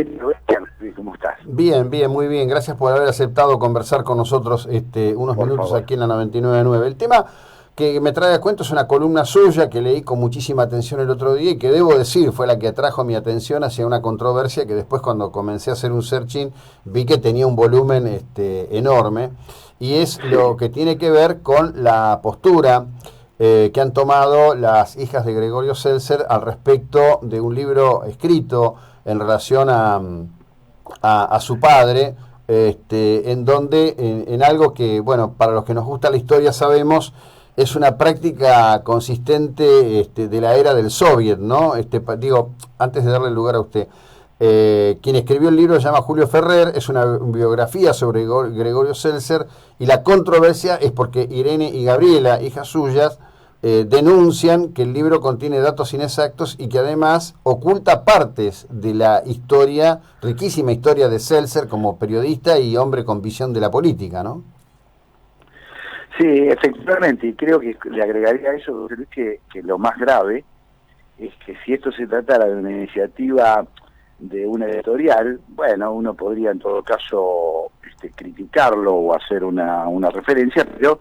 ¿Qué tal? ¿Cómo estás? Bien, bien, muy bien. Gracias por haber aceptado conversar con nosotros unos Por minutos favor. aquí en la 99.9. El tema que me trae a cuento es una columna suya que leí con muchísima atención el otro día y que debo decir fue la que atrajo mi atención hacia una controversia que después cuando comencé a hacer un searching vi que tenía un volumen enorme y es lo Sí, que tiene que ver con la postura que han tomado las hijas de Gregorio Seltzer al respecto de un libro escrito en relación a su padre, en donde, en algo que, bueno, para los que nos gusta la historia sabemos, es una práctica consistente de la era del Soviet, ¿no? Digo, antes de darle lugar a usted, quien escribió el libro se llama Julio Ferrer, es una biografía sobre Gregorio Seltzer, y la controversia es porque Irene y Gabriela, hijas suyas, denuncian que el libro contiene datos inexactos y que además oculta partes de la historia, riquísima historia de Seltzer como periodista y hombre con visión de la política, ¿no? sí, efectivamente, y creo que le agregaría a eso Luis, que lo más grave es que si esto se tratara de una iniciativa de una editorial, bueno, uno podría en todo caso criticarlo o hacer una referencia, pero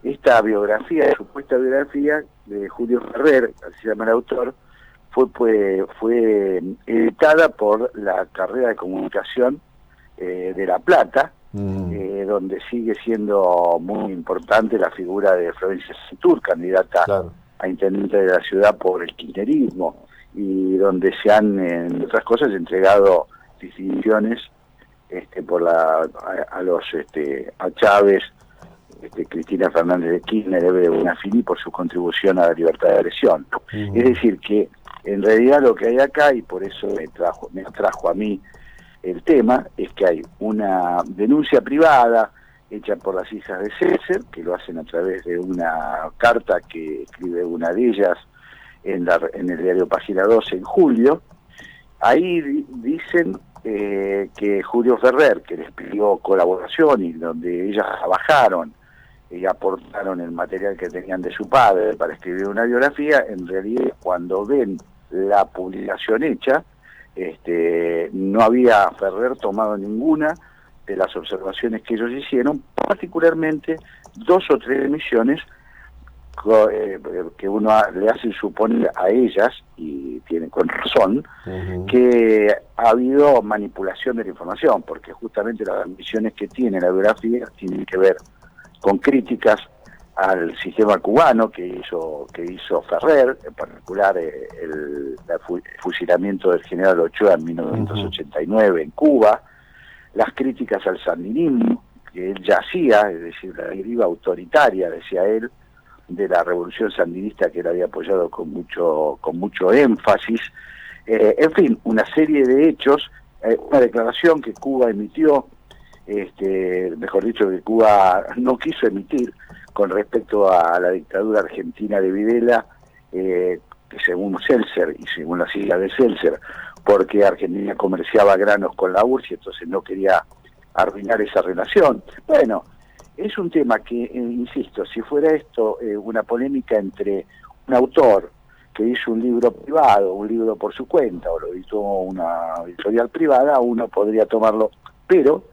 esta biografía, supuesta biografía de Julio Ferrer, así se llama el autor, fue editada por la carrera de comunicación de La Plata, Mm, donde sigue siendo muy importante la figura de Florencia Santur, candidata claro. a intendente de la ciudad por el kirchnerismo, y donde se han, entre otras cosas, entregado distinciones a Chávez, Cristina Fernández de Kirchner, Eve Bonafini, por su contribución a la libertad de expresión. Es Mm, decir, que en realidad lo que hay acá, y por eso me atrajo a mí el tema, es que hay una denuncia privada hecha por las hijas de Seltzer, que lo hacen a través de una carta que escribe una de ellas en el diario Página 12 en julio. Ahí dicen que Julio Ferrer, que les pidió colaboración y donde ellas trabajaron y aportaron el material que tenían de su padre para escribir una biografía, en realidad cuando ven la publicación hecha, no había Ferrer tomado ninguna de las observaciones que ellos hicieron, particularmente 2 o 3 emisiones que uno le hace suponer a ellas, y tienen con razón, ujú. que ha habido manipulación de la información, porque justamente las emisiones que tiene la biografía tienen que ver con críticas al sistema cubano que hizo Ferrer, en particular el fusilamiento del general Ochoa en Ujú. 1989 en Cuba, las críticas al sandinismo que él ya hacía, es decir, la deriva autoritaria, decía él, de la revolución sandinista que él había apoyado con mucho énfasis, en fin, una serie de hechos, una declaración que Cuba emitió, mejor dicho, que Cuba no quiso emitir con respecto a la dictadura argentina de Videla, que según Seltzer y según las siglas de Seltzer, porque Argentina comerciaba granos con la URSS y entonces no quería arruinar esa relación. Bueno, es un tema que, insisto, si fuera esto una polémica entre un autor que hizo un libro privado, un libro por su cuenta, o lo editó una editorial privada, uno podría tomarlo, pero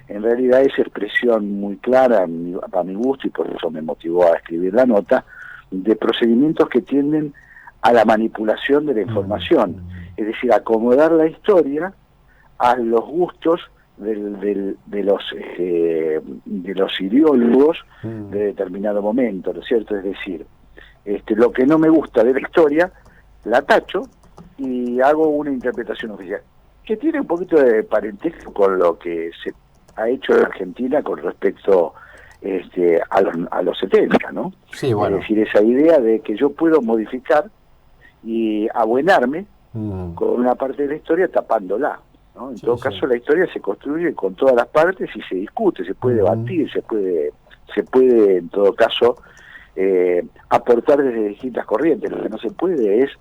en realidad es expresión muy clara a mi gusto, y por eso me motivó a escribir la nota, de procedimientos que tienden a la manipulación de la Mm, información, es decir, acomodar la historia a los gustos de los ideólogos de mm. determinado momento, ¿no es cierto? Es decir, lo que no me gusta de la historia, la tacho y hago una interpretación oficial, que tiene un poquito de parentesco con lo que se ha hecho en Argentina con respecto a los 70, ¿no? Sí, Es bueno. decir, esa idea de que yo puedo modificar y abuenarme Mm, con una parte de la historia tapándola, ¿no? En sí, todo sí. caso, la historia se construye con todas las partes y se discute, se puede Ujú. debatir, se puede en todo caso aportar desde distintas corrientes. Lo que no se puede es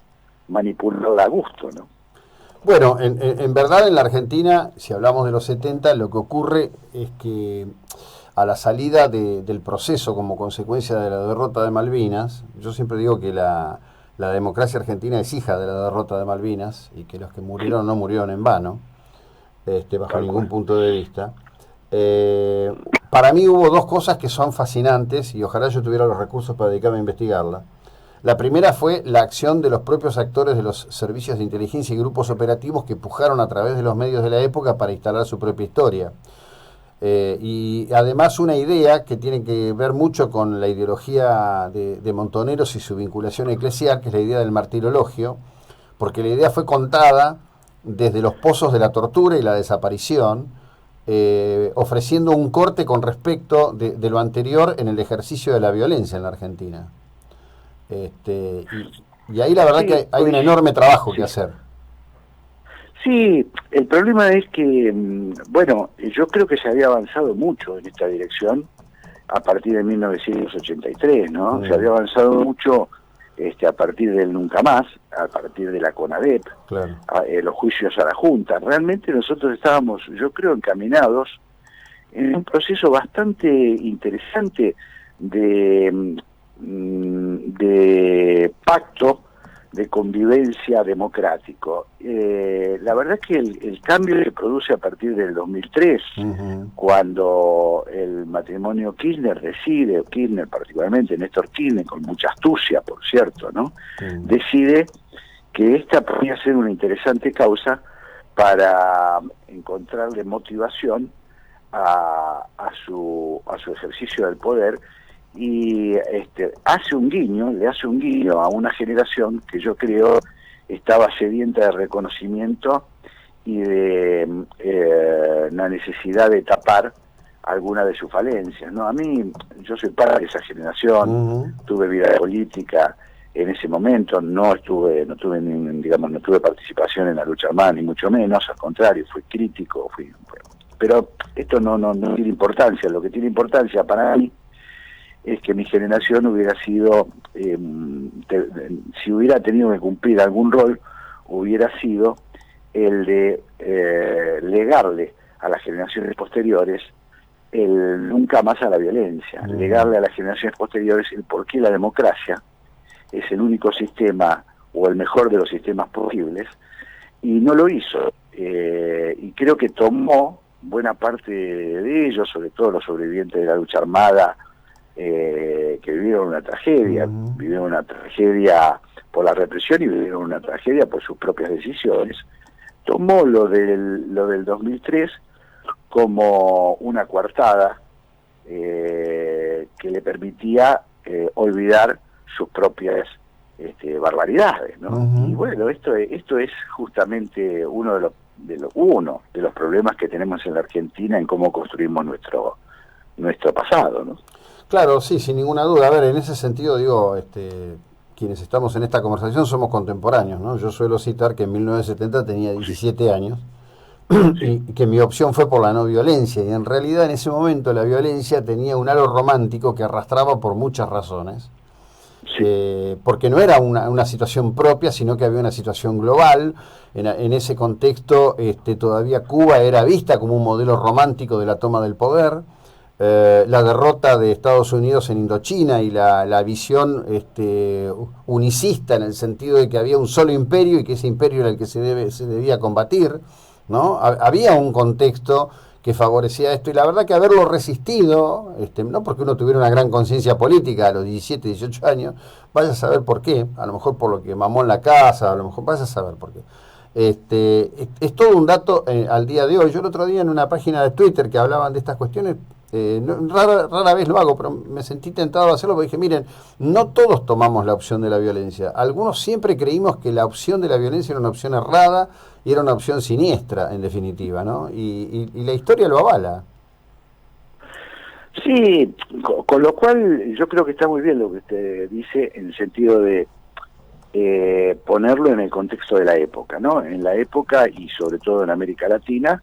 manipularla a gusto, ¿no? Bueno, en verdad en la Argentina, si hablamos de los 70, lo que ocurre es que a la salida del proceso como consecuencia de la derrota de Malvinas, yo siempre digo que la democracia argentina es hija de la derrota de Malvinas y que los que Sí, murieron no murieron en vano. bajo ningún punto de vista. Para mí hubo dos cosas que son fascinantes y ojalá yo tuviera los recursos para dedicarme a investigarla. La primera fue la acción de los propios actores de los servicios de inteligencia y grupos operativos que pujaron a través de los medios de la época para instalar su propia historia. Y además una idea que tiene que ver mucho con la ideología de Montoneros y su vinculación eclesial, que es la idea del martirologio, porque la idea fue contada desde los pozos de la tortura y la desaparición, ofreciendo un corte con respecto de lo anterior en el ejercicio de la violencia en la Argentina. Y ahí la verdad Sí, que hay un enorme trabajo que hacer. Sí, el problema es que, bueno, yo creo que se había avanzado mucho en esta dirección a partir de 1983, ¿no? Se había avanzado mucho a partir del Nunca Más, a partir de la CONADEP, claro. Los juicios a la Junta. Realmente nosotros estábamos, yo creo, encaminados en un proceso bastante interesante de pacto de convivencia democrático. La verdad es que el cambio se produce a partir del 2003, cuando el matrimonio Kirchner decide, Kirchner particularmente, Néstor Kirchner, con mucha astucia, por cierto, ¿no? Decide que esta podría ser una interesante causa para encontrarle motivación a su ejercicio del poder, y le hace un guiño a una generación que yo creo estaba sedienta de reconocimiento y de la necesidad de tapar alguna de sus falencias, ¿no? A mí, yo soy parte de esa generación, tuve vida política en ese momento, no tuve participación en la lucha armada, ni mucho menos, al contrario, fui crítico, pero esto no tiene importancia. Lo que tiene importancia para mí es que mi generación hubiera sido, si hubiera tenido que cumplir algún rol, hubiera sido el de legarle a las generaciones posteriores el nunca más a la violencia, legarle a las generaciones posteriores el por qué la democracia es el único sistema o el mejor de los sistemas posibles, y no lo hizo. Y creo que tomó buena parte de ellos, sobre todo los sobrevivientes de la lucha armada, que vivieron una tragedia, por la represión y vivieron una tragedia por sus propias decisiones. Tomó lo del 2003 como una coartada que le permitía olvidar sus propias barbaridades, ¿no? Y bueno, esto es justamente uno de los problemas que tenemos en la Argentina en cómo construimos nuestro pasado, ¿no? Claro, sí, sin ninguna duda. A ver, en ese sentido, digo, quienes estamos en esta conversación somos contemporáneos, ¿no? Yo suelo citar que en 1970 tenía 17 años y que mi opción fue por la no violencia, y en realidad en ese momento la violencia tenía un halo romántico que arrastraba por muchas razones, porque no era una situación propia, sino que había una situación global. En ese contexto todavía Cuba era vista como un modelo romántico de la toma del poder. La derrota de Estados Unidos en Indochina y la visión unicista, en el sentido de que había un solo imperio y que ese imperio era el que se debía combatir, ¿no? Había un contexto que favorecía esto, y la verdad que haberlo resistido, no porque uno tuviera una gran conciencia política a los 17, 18 años, vaya a saber por qué, a lo mejor por lo que mamó en la casa, a lo mejor vaya a saber por qué. Es todo un dato al día de hoy. Yo el otro día en una página de Twitter que hablaban de estas cuestiones, rara vez lo hago, pero me sentí tentado a hacerlo porque dije, miren, no todos tomamos la opción de la violencia. Algunos siempre creímos que la opción de la violencia era una opción errada y era una opción siniestra, en definitiva, ¿no? Y la historia lo avala. Sí, con lo cual yo creo que está muy bien lo que usted dice, en el sentido de ponerlo en el contexto de la época, ¿no? En la época, y sobre todo en América Latina,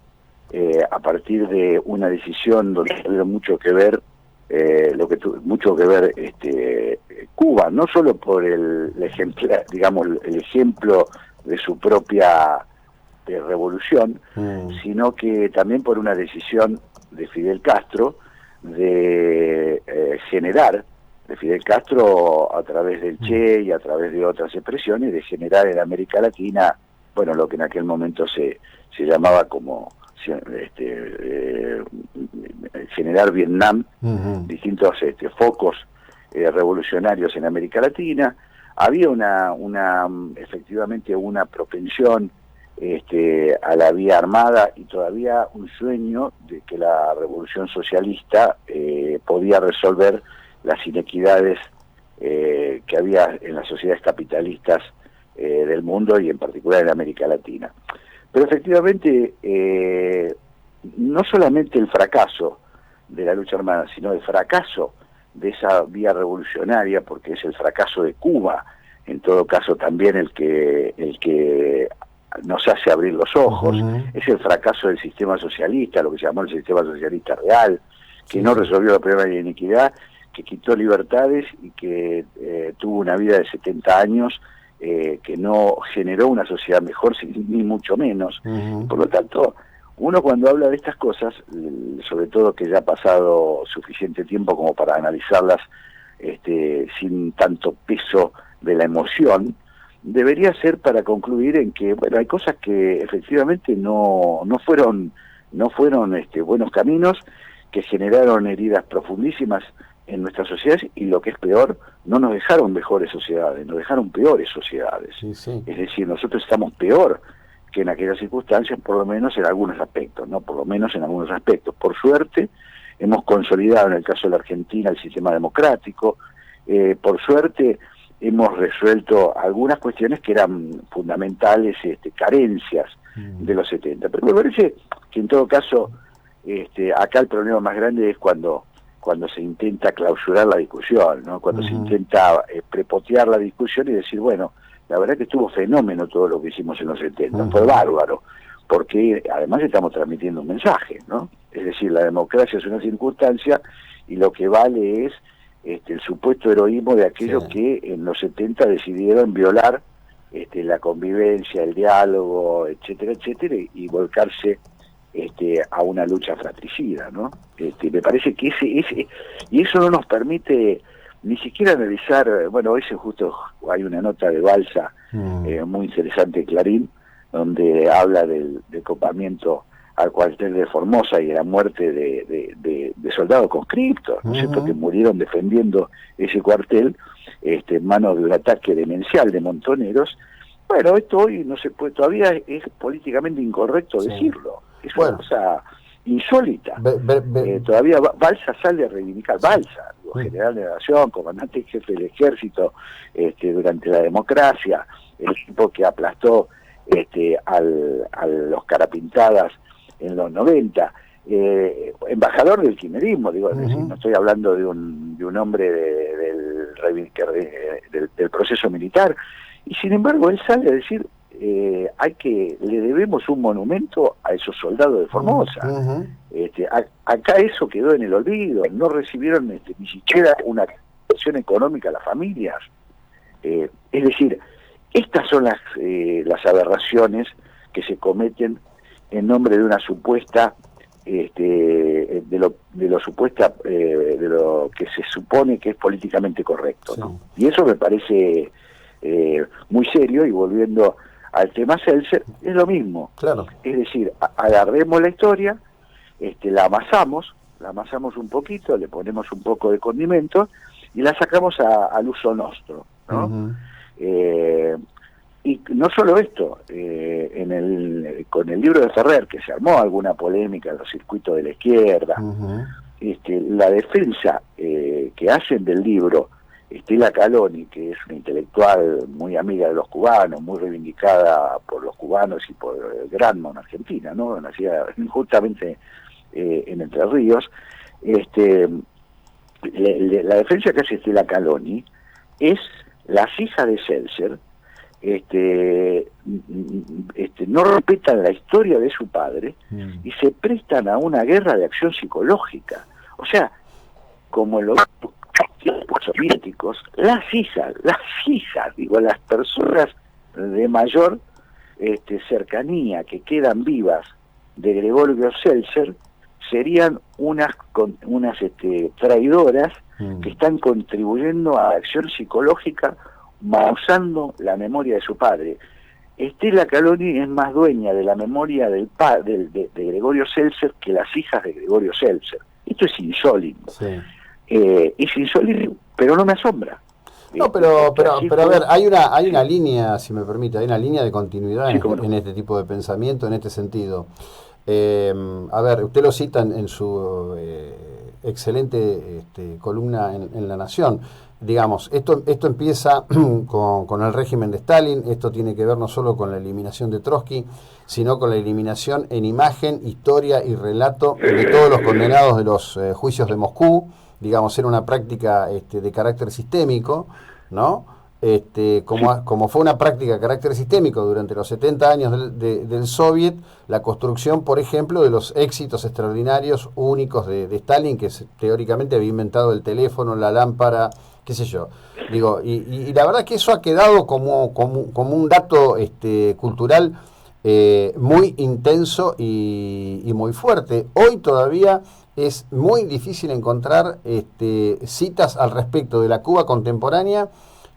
a partir de una decisión donde tuvieron mucho que ver Cuba, no solo por el ejemplo de su propia revolución, sino que también por una decisión de Fidel Castro de generar, de Fidel Castro a través del Che y a través de otras expresiones, de generar en América Latina, bueno, lo que en aquel momento se generar Vietnam, distintos focos revolucionarios en América Latina. Había efectivamente una propensión a la vía armada y todavía un sueño de que la revolución socialista podía resolver las inequidades que había en las sociedades capitalistas del mundo y en particular en América Latina. Pero efectivamente no solamente el fracaso de la lucha armada, sino el fracaso de esa vía revolucionaria, porque es el fracaso de Cuba, en todo caso también el que nos hace abrir los ojos, es el fracaso del sistema socialista, lo que se llamó el sistema socialista real, que no resolvió el problema de la inequidad, que quitó libertades y que tuvo una vida de 70 años, que no generó una sociedad mejor, ni mucho menos. Por lo tanto, uno cuando habla de estas cosas, sobre todo que ya ha pasado suficiente tiempo como para analizarlas sin tanto peso de la emoción, debería ser para concluir en que, bueno, hay cosas que efectivamente no fueron buenos caminos, que generaron heridas profundísimas en nuestras sociedades, y lo que es peor, no nos dejaron mejores sociedades, nos dejaron peores sociedades. Sí. Es decir, nosotros estamos peor que en aquellas circunstancias, por lo menos en algunos aspectos, ¿no? Por lo menos en algunos aspectos. Por suerte, hemos consolidado en el caso de la Argentina el sistema democrático, por suerte hemos resuelto algunas cuestiones que eran fundamentales, carencias de los 70. Pero me parece que en todo caso, acá el problema más grande es cuando se intenta clausurar la discusión, ¿no? Cuando se intenta prepotear la discusión y decir, bueno, la verdad que estuvo fenómeno todo lo que hicimos en los 70, fue bárbaro, porque además estamos transmitiendo un mensaje, ¿no? Es decir, la democracia es una circunstancia y lo que vale es el supuesto heroísmo de aquellos que en los 70 decidieron violar la convivencia, el diálogo, etcétera, etcétera, y volcarse a una lucha fratricida, ¿no? Me parece que y eso no nos permite ni siquiera analizar. Bueno, ese justo hay una nota de Balsa muy interesante de Clarín, donde habla del copamiento al cuartel de Formosa y de la muerte de soldados conscriptos, ¿no es cierto?, que murieron defendiendo ese cuartel en manos de un ataque demencial de montoneros. Bueno, esto hoy no se puede, todavía es políticamente incorrecto decirlo. Es una cosa insólita. Todavía Balsa sale a reivindicar, Balsa, general de la Nación, comandante y jefe del ejército durante la democracia, el tipo que aplastó a los carapintadas en los 90, embajador del kirchnerismo, digo, es decir, no estoy hablando de un hombre del proceso militar, y sin embargo él sale a decir, le debemos un monumento a esos soldados de Formosa. Acá eso quedó en el olvido, no recibieron ni siquiera una atención económica a las familias. Es decir, estas son las aberraciones que se cometen en nombre de una supuesta de lo que se supone que es políticamente correcto, ¿no? Y eso me parece muy serio. Y volviendo al tema Seltzer, es lo mismo. Claro. Es decir, agarremos la historia, la amasamos un poquito, le ponemos un poco de condimento y la sacamos al uso nuestro, ¿no? Y no solo esto, con el libro de Ferrer, que se armó alguna polémica en los circuitos de la izquierda, la defensa que hacen del libro Estela Caloni, que es una intelectual muy amiga de los cubanos, muy reivindicada por los cubanos y por Granma, en Argentina, ¿no? Nacida justamente en Entre Ríos. La defensa que hace Estela Caloni es las hijas de Seltzer, no respetan la historia de su padre y se prestan a una guerra de acción psicológica. O sea, como en los tiempos soviéticos, las hijas, digo, las personas de mayor cercanía que quedan vivas de Gregorio Seltzer serían unas traidoras que están contribuyendo a la acción psicológica, usando la memoria de su padre. Stella Caloni es más dueña de la memoria de Gregorio Seltzer que las hijas de Gregorio Seltzer. Esto es insólito. Sí. Es insólito, pero no me asombra. No, pero a ver, hay una línea, si me permite, hay una línea de continuidad en este tipo de pensamiento, en este sentido. A ver, usted lo cita en su excelente columna en La Nación. Digamos, esto empieza con el régimen de Stalin. Esto tiene que ver no solo con la eliminación de Trotsky, sino con la eliminación en imagen, historia y relato de todos los condenados de los juicios de Moscú. Digamos, era una práctica de carácter sistémico, ¿no? Como fue una práctica de carácter sistémico durante los 70 años del Soviet, la construcción, por ejemplo, de los éxitos extraordinarios únicos de Stalin, que teóricamente había inventado el teléfono, la lámpara, qué sé yo. Digo, y la verdad que eso ha quedado como un dato cultural muy intenso y muy fuerte. Hoy todavía es muy difícil encontrar citas al respecto de la Cuba contemporánea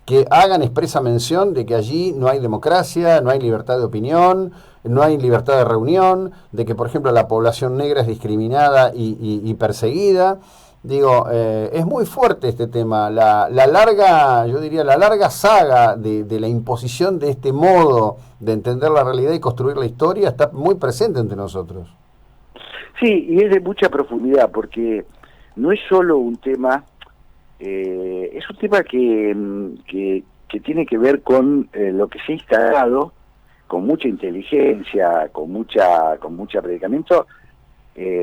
que hagan expresa mención de que allí no hay democracia, no hay libertad de opinión, no hay libertad de reunión, de que, por ejemplo, la población negra es discriminada y perseguida. Digo, es muy fuerte este tema. La larga saga de la imposición de este modo de entender la realidad y construir la historia está muy presente entre nosotros. Sí, y es de mucha profundidad, porque no es solo un tema, es un tema que tiene que ver con lo que se ha instalado con mucha inteligencia, con mucha predicamento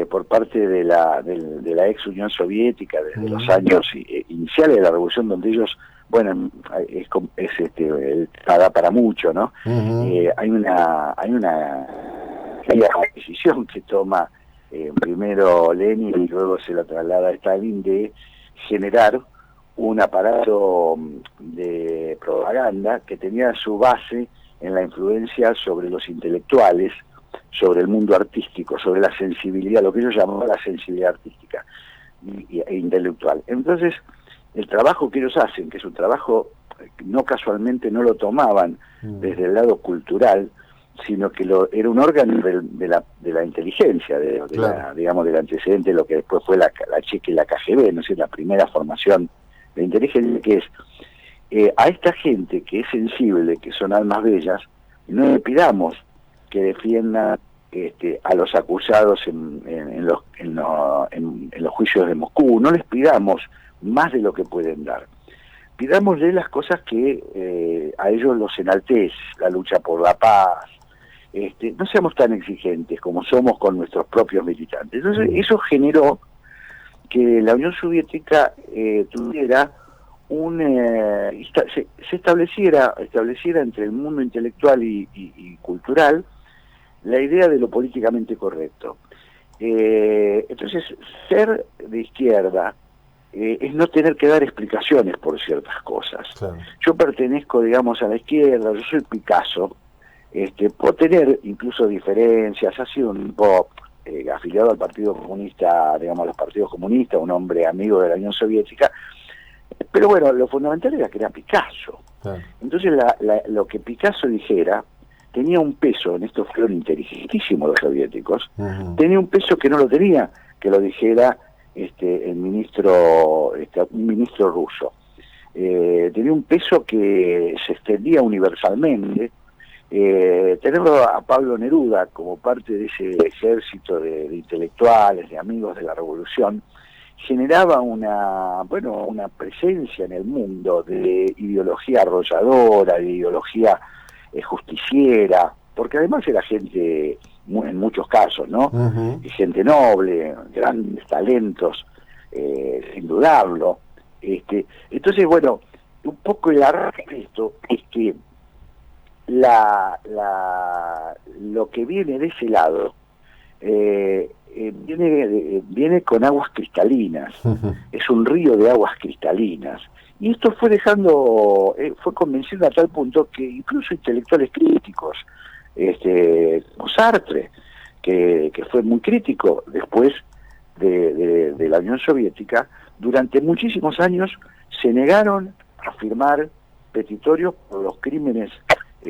por parte de la ex Unión Soviética desde los años iniciales de la revolución, donde ellos, bueno, da para mucho, ¿no? Hay una decisión que toma primero Lenin y luego se la traslada a Stalin de generar un aparato de propaganda que tenía su base en la influencia sobre los intelectuales, sobre el mundo artístico, sobre la sensibilidad, lo que ellos llamaban la sensibilidad artística e intelectual. Entonces, el trabajo que ellos hacen, que es un trabajo no casualmente no lo tomaban desde el lado cultural, sino que era un órgano de la inteligencia, claro, digamos, del antecedente de lo que después fue la Checa y la KGB, no sé, la primera formación de inteligencia, que es a esta gente que es sensible, que son almas bellas, no le pidamos que defiendan a los acusados en los juicios de Moscú, no les pidamos más de lo que pueden dar. Pidámosle las cosas que a ellos los enaltece, la lucha por la paz. No seamos tan exigentes como somos con nuestros propios militantes. Entonces eso generó que la Unión Soviética tuviera se estableciera entre el mundo intelectual y cultural la idea de lo políticamente correcto. Entonces, ser de izquierda es no tener que dar explicaciones por ciertas cosas. claro. Yo pertenezco, digamos, a la izquierda, yo soy Picasso, por tener incluso diferencias, ha sido un poco afiliado al Partido Comunista, digamos, a los partidos comunistas, un hombre amigo de la Unión Soviética, pero bueno, lo fundamental era que era Picasso. Claro. Entonces lo que Picasso dijera tenía un peso, en esto fueron inteligentísimos los soviéticos, tenía un peso que no lo tenía, que lo dijera un ministro ruso. Tenía un peso que se extendía universalmente. Tenerlo a Pablo Neruda como parte de ese ejército de intelectuales, de amigos de la revolución, generaba una presencia en el mundo de ideología arrolladora, de ideología justiciera, porque además era gente, en muchos casos, ¿no? Y gente noble, grandes talentos, sin dudarlo. Entonces, bueno, un poco el arranque de esto es que lo que viene de ese lado viene con aguas cristalinas, es un río de aguas cristalinas, y esto fue fue convenciendo a tal punto que incluso intelectuales críticos, como Sartre, que fue muy crítico después de la Unión Soviética, durante muchísimos años se negaron a firmar petitorios por los crímenes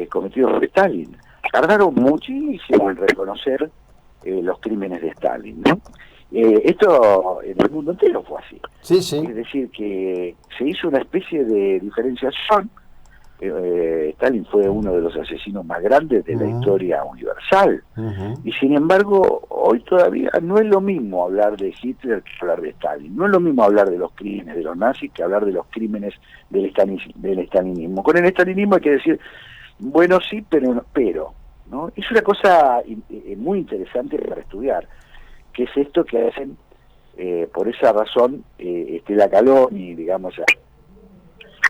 cometidos por Stalin. Tardaron muchísimo en reconocer los crímenes de Stalin, ¿no? Esto en el mundo entero fue así. Sí, sí. Es decir, que se hizo una especie de diferenciación. Stalin fue uno de los asesinos más grandes de la historia universal. Y sin embargo, hoy todavía no es lo mismo hablar de Hitler que hablar de Stalin. No es lo mismo hablar de los crímenes de los nazis que hablar de los crímenes del estalinismo. Con el estalinismo hay que decir, bueno, sí, pero ¿no? Es una cosa muy interesante para estudiar, que es esto que hacen, por esa razón, Estela Caloni, digamos,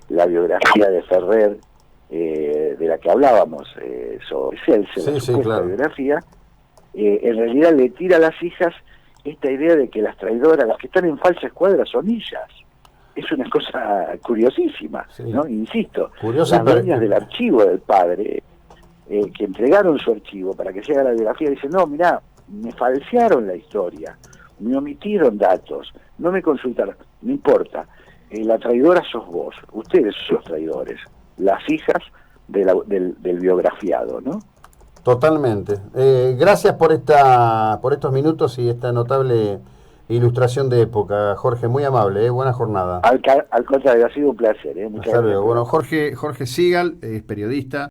la biografía de Ferrer, de la que hablábamos, sobre Celser, la supuesta biografía, en realidad le tira a las hijas esta idea de que las traidoras, las que están en falsa escuadra, son ellas. Es una cosa curiosísima, ¿no? Insisto, las dueñas del archivo del padre, que entregaron su archivo para que se haga la biografía, dicen, no, mirá, me falsearon la historia, me omitieron datos, no me consultaron, no importa, la traidora sos vos, ustedes son los traidores, las hijas del biografiado, ¿no? Totalmente. Gracias por estos minutos y esta notable ilustración de época, Jorge, muy amable, buena jornada. Al contrario, ha sido un placer, muchas gracias. Bueno, Jorge Sigal es periodista.